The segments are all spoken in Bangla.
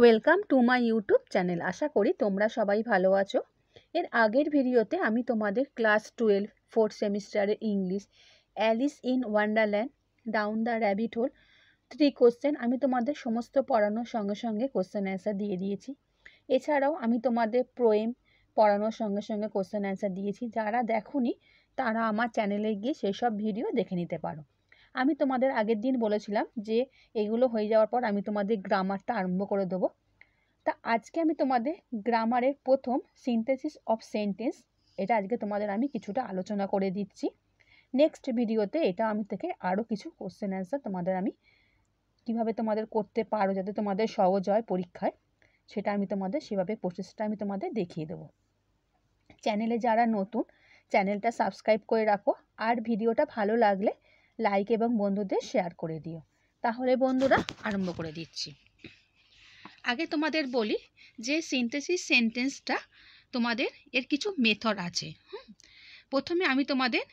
Welcome to my YouTube channel. আশা করি তোমরা সবাই ভালো আছো। এর আগের ভিডিওতে আমি তোমাদের ক্লাস 12 ফোর্থ সেমিস্টারের English Alice in Wonderland down the rabbit hole 3 question আমি তোমাদের সমস্ত পড়ানোর সঙ্গে সঙ্গে কোশ্চেন অ্যান্সার দিয়ে দিয়েছি। এছাড়াও আমি তোমাদের পোয়েম পড়ানোর সঙ্গে সঙ্গে কোশ্চেন অ্যান্সার দিয়েছি। যারা দেখোনি তারা আমার চ্যানেলে গিয়ে সেসব ভিডিও দেখে নিতে পারো। আমি তোমাদের আগের দিন বলেছিলাম যে এগুলো হয়ে যাওয়ার পর আমি তোমাদের গ্রামারটা আরম্ভ করে দেবো। তা আজকে আমি তোমাদের গ্রামারের প্রথম সিনথেসিস অফ সেন্টেন্স এটা আজকে তোমাদের আমি কিছুটা আলোচনা করে দিচ্ছি। নেক্সট ভিডিওতে এটা আমি থেকে আরও কিছু কোশ্চেন অ্যান্সার তোমাদের আমি কীভাবে তোমাদের করতে পারো যাতে তোমাদের সহজ হয় পরীক্ষায়, সেটা আমি তোমাদের সেভাবে প্রসেসটা আমি তোমাদের দেখিয়ে দেবো। চ্যানেলে যারা নতুন চ্যানেলটা সাবস্ক্রাইব করে রাখো, আর ভিডিওটা ভালো লাগলে লাইক এবং বন্ধুদের শেয়ার করে দিও। তাহলে বন্ধুরা আরম্ভ করে দিচ্ছি। আগে তোমাদের বলি যে সিনথেসিস সেন্টেন্সটা তোমাদের এর কিছু মেথড আছে। প্রথমে আমি তোমাদের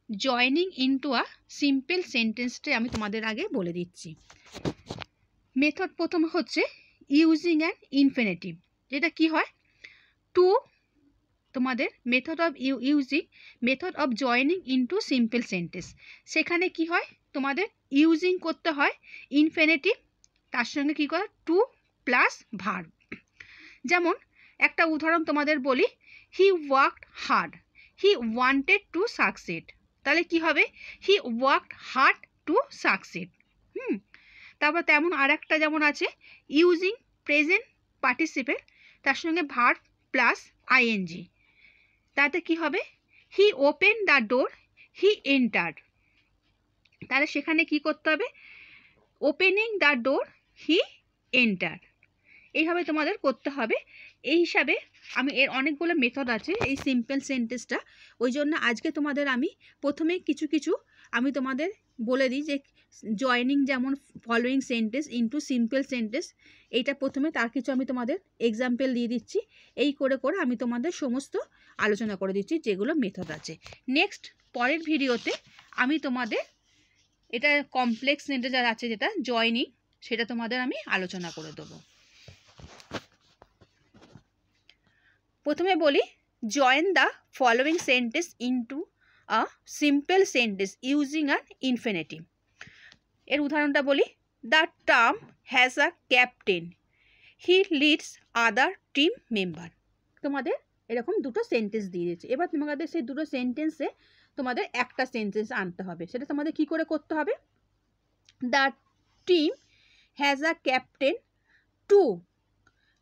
জয়নিং ইনটু আ সিম্পল সেন্টেন্সটা আমি তোমাদের আগে বলে দিচ্ছি। মেথড প্রথম হচ্ছে ইউজিং অ্যান ইনফিনিটিভ, যেটা কি হয় টু তোমাদের method of joining into simple sentence. সেখানে কি হয় তোমাদের ইউজিং করতে হয় ইনফিনিটিভ, তার সঙ্গে কি করে টু প্লাস ভার্ব। যেমন একটা উদাহরণ তোমাদের বলি, হি worked hard, he wanted to succeed. তাহলে কি হবে হি ওয়ার্কড হার্ড টু সাকসিড। তারপর তেমন আর একটা যেমন আছে ইউজিং প্রেজেন্ট পার্টিসিপেল, তার সঙ্গে ভার্ব প্লাস আইএনজি। তাতে কি হবে হি open the door, he entered. তাহলে সেখানে কি করতে হবে opening the door, he enter. এইভাবে তোমাদের করতে হবে। এই হিসাবে আমি এর অনেকগুলো মেথড আছে এই সিম্পল সেন্টেন্সটা, ওই জন্য আজকে তোমাদের আমি প্রথমে কিছু আমি তোমাদের বলে দিই যে জয়নিং যেমন following sentence into simple sentence, এইটা প্রথমে তার কিছু আমি তোমাদের এক্সাম্পল দিয়ে দিচ্ছি। এই করে করে আমি তোমাদের সমস্ত আলোচনা করে দিচ্ছি যেগুলো মেথড আছে। নেক্সট পরের ভিডিওতে আমি তোমাদের এটা কমপ্লেক্স সেন্টেন্স আছে যেটা জয়নিং, সেটা তোমাদের আমি আলোচনা করে দেবো। প্রথমে বলি join the following sentence into a simple sentence using an infinitive. এর উদাহরণটা বলি, the term has a captain, he leads other team member. তোমাদের এরকম দুটো সেন্টেন্স দিয়ে দিচ্ছে। এবার তোমাদের সেই দুটো সেন্টেন্সে তোমাদের একটা সেন্টেন্স আনতে হবে। সেটা তোমাদের কি করে করতে হবে, the team has a captain to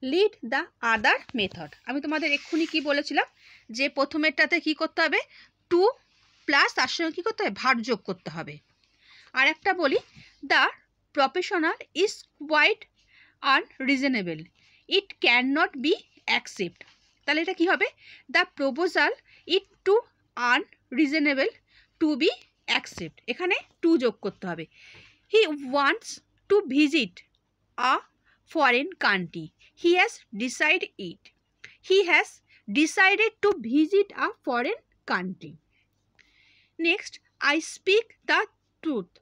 lead the other method. আমি তোমাদের এক্ষুনি কি বলেছিলাম যে প্রথমেরটাতে কি করতে হবে টু প্লাস তার সঙ্গে কী করতে হবে ভার্ব যোগ করতে হবে। আর একটা বলি the professional is quite unreasonable, it can not be accept. তাহলে এটা কি হবে the proposal it to unreasonable to be accept, এখানে টু যোগ করতে হবে। He wants to visit a foreign country, he has decided it, he has decided to visit a foreign country. Next, I speak the truth,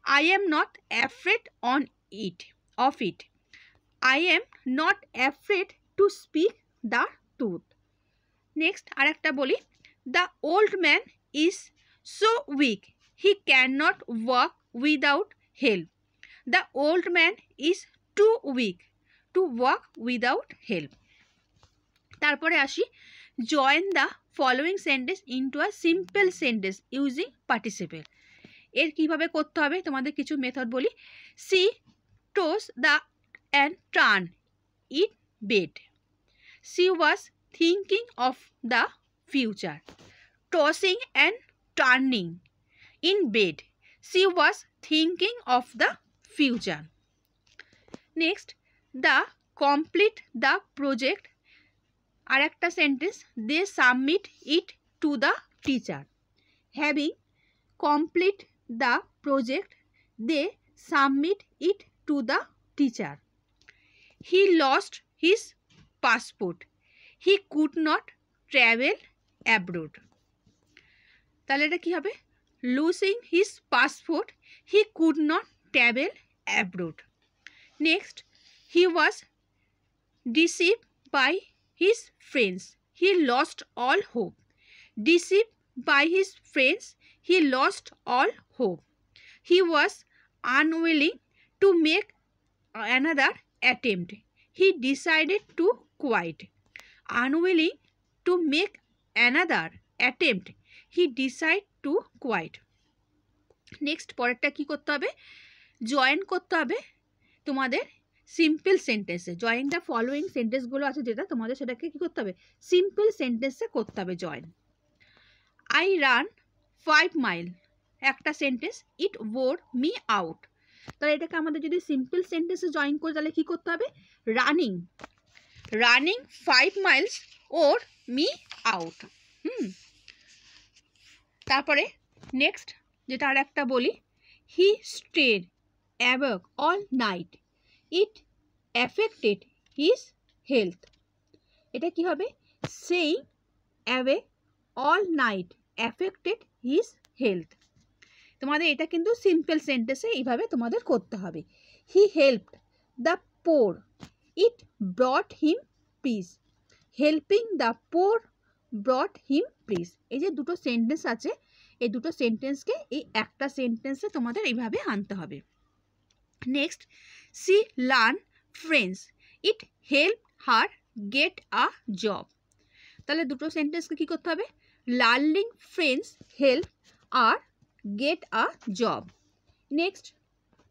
I am not afraid of it, I am not afraid to speak the truth. Next arekta boli, the old man is so weak, he cannot walk without help, the old man is too weak to walk without help. তারপরে আসি join the following sentence into a simple sentence using participle. এর কিভাবে করতে হবে তোমাদের কিছু মেথড বলি, she toss the and turn in bed, she was thinking of the future, tossing and turning in bed, she was thinking of the future. Next the complete the project, আর একটা sentence they submit it to the teacher, having complete the project they submit it to the teacher. He lost his passport, he could not travel abroad. তাহলে এটা কী হবে losing his passport, he could not travel abroad. Next, he was deceived by his friends, he lost all hope. Deceived by his friends, he lost all hope. He was unwilling to make another attempt. He decided to quit. Unwilling to make another attempt. He decided to quit. Next পরেরটা কি করতে হবে? জয়েন করতে হবে তোমাদের সিম্পল সেন্টেন্সে। জয়েন দ্য ফলোয়িং সেন্টেন্সগুলো আছে যেটা তোমাদের সেটাকে কি করতে হবে? সিম্পল সেন্টেন্সে করতে হবে জয়েন। আই রান 5 মাইল একটা সেন্টেন্স, ইট বোর মি আউট। তাহলে এটাকে আমাদের যদি সিম্পল সেন্টেন্সে জয়েন করি তাহলে কি করতে হবে? Running 5 miles wore me out. তারপরে নেক্সট যেটা আর একটা বলি, he stayed awake all night, it affected his health. এটা কি হবে? Staying awake all night affected his health. তোমাদের এটা কিন্তু সিম্পল সেন্টেন্সে এইভাবে তোমাদের করতে হবে। He helped the poor, it brought him peace. Helping the poor brought him peace. এই যে দুটো সেন্টেন্স আছে, এই দুটো সেন্টেন্সকে এই একটা সেন্টেন্সে তোমাদের এইভাবে আনতে হবে। Next, she learn French, it help her get a job. তাহলে দুটো সেন্টেন্সকে কী করতে হবে? Learning French help her get a job. Next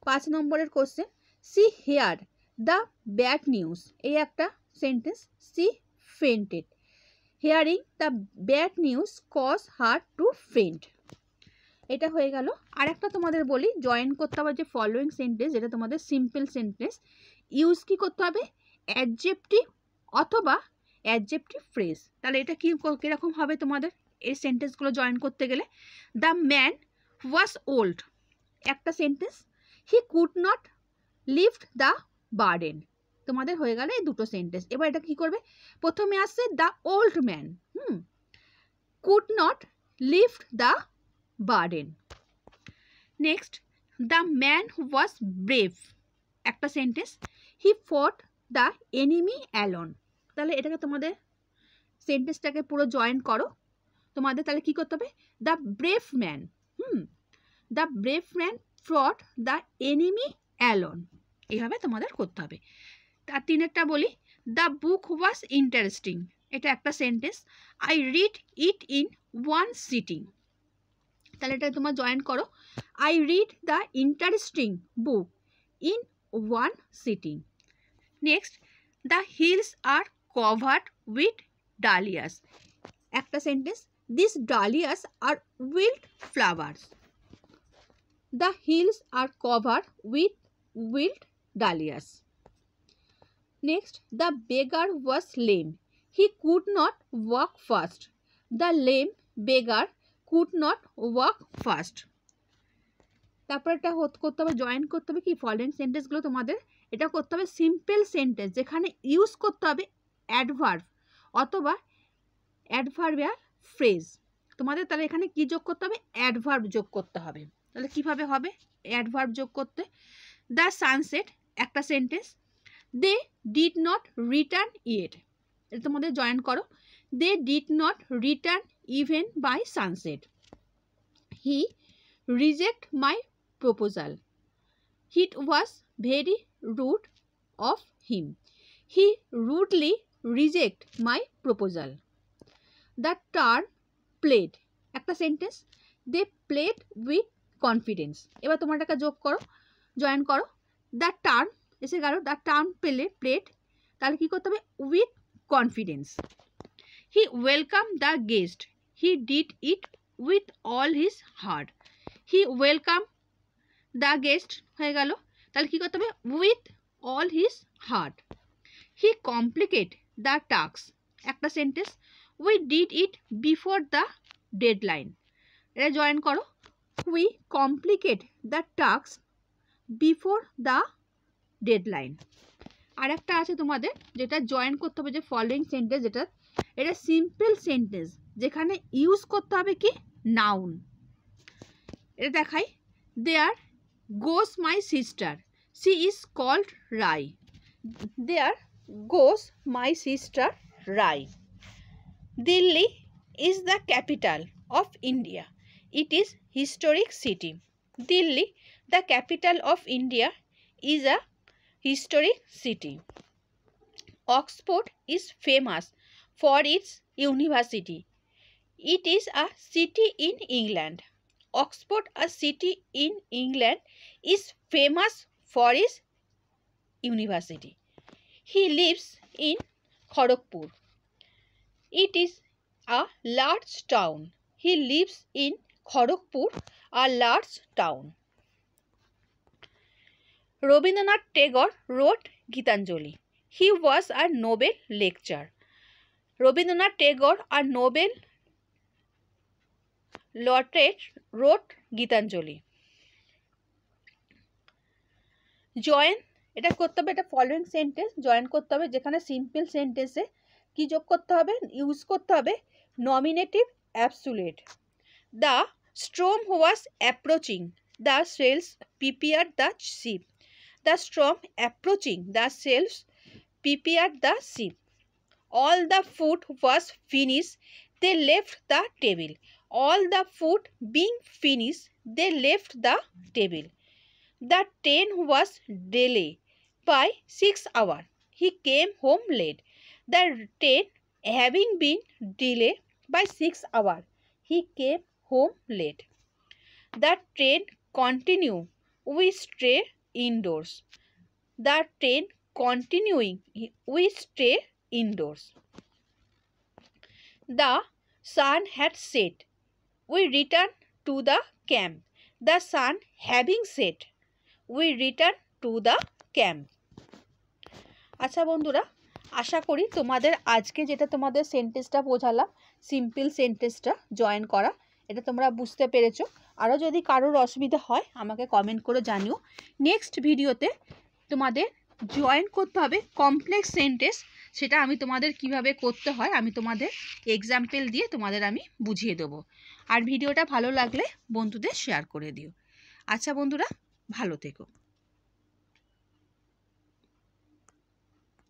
5 নম্বরের question, she hear the bad news. এই একটা sentence, she fainted. Hearing the bad news cause her to faint. এটা হয়ে গেল। আর একটা তোমাদের বলি, জয়েন করতে হবে যে ফলোয়িং সেন্টেন্স, যেটা তোমাদের সিম্পল সেন্টেন্স, ইউজ কি করতে হবে? অ্যাডজেক্টিভ অথবা অ্যাডজেক্টিভ ফ্রেজ। তাহলে এটা কীরকম হবে তোমাদের এই সেন্টেন্সগুলো জয়েন করতে গেলে? দ্য ম্যান ওয়াজ ওল্ড একটা sentence, he could not lift the burden. তোমাদের হয়ে গেল এই দুটো সেন্টেন্স। এবার এটা কি করবে? প্রথমে আসছে the old man could not lift the burden. Next, the man was brave একটা সেন্টেন্স, হি ফট দ্য এনিমি অ্যালন। তাহলে এটাকে তোমাদের সেন্টেন্সটাকে পুরো জয়েন করো। তোমাদের তাহলে কি করতে হবে? The brave man the brave man ফট দ্য এনিমি অ্যালন। এইভাবে তোমাদের করতে হবে। তার 3টা বলি, দ্য বুক ওয়াজ ইন্টারেস্টিং। এটা একটা sentence, I read it in one sitting. তাহলে এটা তোমার জয়েন করো, I read the interesting book in one sitting. Next, the hills are covered with dahlias একটা sentence, this dahlias are wild flowers. The hills are covered with wild dahlias. Next, the beggar was lame, he could not walk fast. The lame beggar could not walk fast. তারপর এটা করতে হবে, জয়েন করতে হবে কি ফলোয়িং সেন্টেন্সগুলো তোমাদের। এটা করতে হবে সিম্পল সেন্টেন্স, যেখানে ইউজ করতে হবে অ্যাডভার্ব অথবা অ্যাডভার্বিয়াল ফ্রেজ। তোমাদের তাহলে এখানে কি যোগ করতে হবে? অ্যাডভার্ব যোগ করতে হবে। তাহলে কিভাবে হবে অ্যাডভার্ব যোগ করতে? দ্য সানসেট একটা sentence, they did not return yet. এটা তোমাদের জয়েন করো, they did not return even by sunset. He reject my proposal, it was very rude of him. He rudely reject my proposal. The turn played একটা sentence, they played with confidence. এবার তোমরা এটাকে যোগ করো, জয়েন করো, দ্য টার্ন এসে গেল, দ্য টার্ন প্লেড। তাহলে কী করতে হবে? With confidence. He welcome the guest, he did it with all his heart. He welcome the guest হয়ে গেল, তাহলে কী করতে হবে? With all his heart. He complicate the task একটা sentence, we did it before the deadline. এটা জয়েন করো, we complicate the task before the deadline. আর একটা আছে তোমাদের যেটা জয়েন করতে হবে যে ফলোয়িং সেন্টেন্স, যেটা এটা সিম্পল সেন্টেন্স, যেখানে ইউজ করতে হবে কি নাউন। এটা দেখাই, there goes my sister, she is called Rai. There goes my sister Rai. Delhi is the capital of India. It is historic city. Delhi, the capital of India, is a historic city. Oxford is famous for its university. It is a city in England. Oxford, a city in England, is famous for its university. He lives in Kharagpur. It is a large town. He lives in Kharagpur, a large town. Rabindranath Tagore wrote Gitanjali. He was a Nobel lecturer. Rabindranath Tagore, a Nobel laureate, wrote Gitanjali. Join এটা করতে হবে, এটা ফলোইং সেন্টেন্স জয়েন করতে হবে, যেখানে সিম্পল সেন্টেন্সে কি যোগ করতে হবে, ইউজ করতে হবে nominative absolute. The storm was approaching the sails prepare the ship. The storm approaching the sails prepare the ship. All the food was finish they left the table. All the food being finish they left the table. The train was delayed by 6 hours. He came home late. The train having been delayed by 6 hours, he came home late. The train continued. We stay indoors. The train continuing. We stay indoors. The sun had set. We returned to the camp. The sun having set, we return to the camp. আচ্ছা বন্ধুরা, আশা করি তোমাদের আজকে যেটা তোমাদের সেন্টেন্সটা বোঝালাম, সিম্পল সেন্টেন্সটা জয়েন করা, এটা তোমরা বুঝতে পেরেছো। আরও যদি কারোর অসুবিধা হয় আমাকে কমেন্ট করে জানিও। নেক্সট ভিডিওতে তোমাদের জয়েন করতে হবে কমপ্লেক্স সেন্টেন্স, সেটা আমি তোমাদের কিভাবে করতে হয় আমি তোমাদের এক্সাম্পল দিয়ে তোমাদের আমি বুঝিয়ে দেবো। আর ভিডিওটা ভালো লাগলে বন্ধুদের শেয়ার করে দিও। আচ্ছা বন্ধুরা, ভালো থেকো।